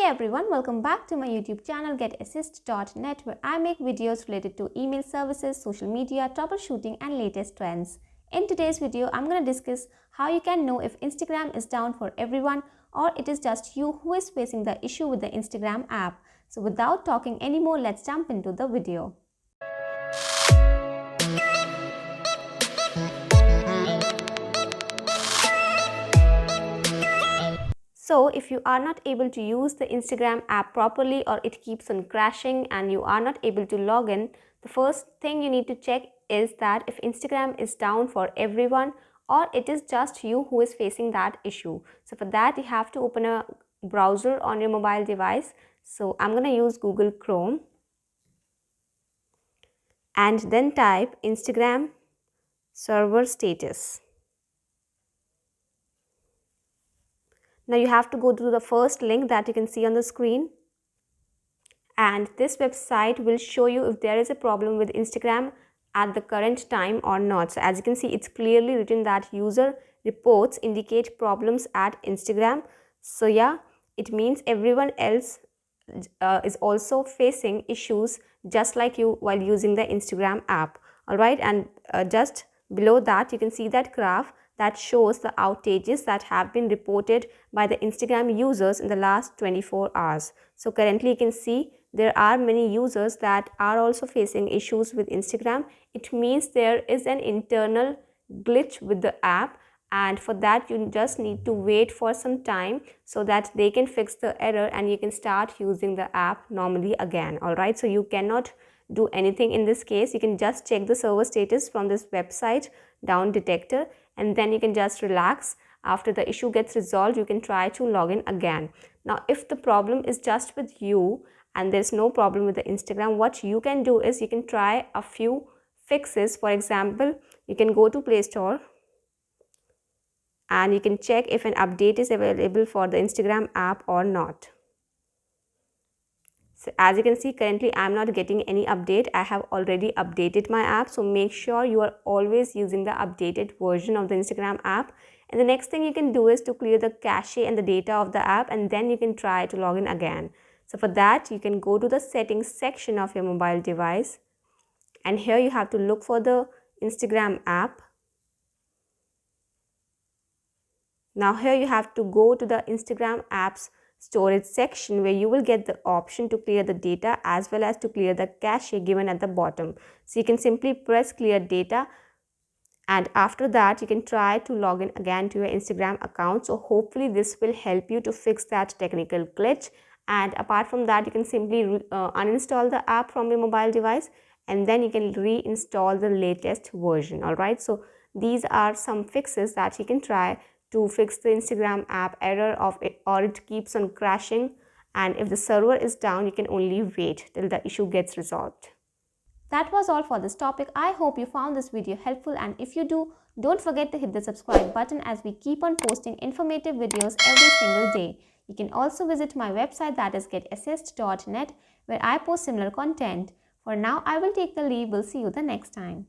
everyone, welcome back to my YouTube channel getassist.net, where I make videos related to email services, social media, troubleshooting and latest trends. In today's video, I'm going to discuss how you can know if Instagram is down for everyone or it is just you who is facing the issue with the Instagram app. So without talking anymore, let's jump into the video. So if you are not able to use the Instagram app properly or it keeps on crashing and you are not able to log in, the first thing you need to check is that if Instagram is down for everyone or it is just you who is facing that issue. So for that, you have to open a browser on your mobile device. So I'm going to use Google Chrome and then type Instagram server status. Now you have to go to the first link that you can see on the screen, and this website will show you if there is a problem with Instagram at the current time or not. So as you can see, it's clearly written that user reports indicate problems at Instagram. So yeah, it means everyone else is also facing issues just like you while using the Instagram app. Alright, and just below that you can see that graph that shows the outages that have been reported by the Instagram users in the last 24 hours. So currently you can see there are many users that are also facing issues with Instagram. It means there is an internal glitch with the app, and for that you just need to wait for some time so that they can fix the error and you can start using the app normally again. Alright, so you cannot do anything in this case. You can just check the server status from this website Down Detector, and then you can just relax. After the issue gets resolved, you can try to log in again. Now if the problem is just with you and there's no problem with the Instagram, what you can do is you can try a few fixes. For example, you can go to Play Store and you can check if an update is available for the Instagram app or not. So as you can see, currently I am not getting any update. I have already updated my app, so make sure you are always using the updated version of the Instagram app. And the next thing you can do is to clear the cache and the data of the app, and then you can try to log in again. So for that, you can go to the settings section of your mobile device, and here you have to look for the Instagram app. Now here you have to go to the Instagram apps storage section, where you will get the option to clear the data as well as to clear the cache given at the bottom. So you can simply press clear data, and after that you can try to log in again to your Instagram account. So hopefully this will help you to fix that technical glitch. And apart from that, you can simply uninstall the app from your mobile device, and then you can reinstall the latest version. Alright, so these are some fixes that you can try to fix the Instagram app error of it, or it keeps on crashing, and if the server is down, you can only wait till the issue gets resolved. That was all for this topic. I hope you found this video helpful, and if you do, don't forget to hit the subscribe button as we keep on posting informative videos every single day. You can also visit my website, that is getassist.net, where I post similar content. For now, I will take the leave. We'll see you the next time.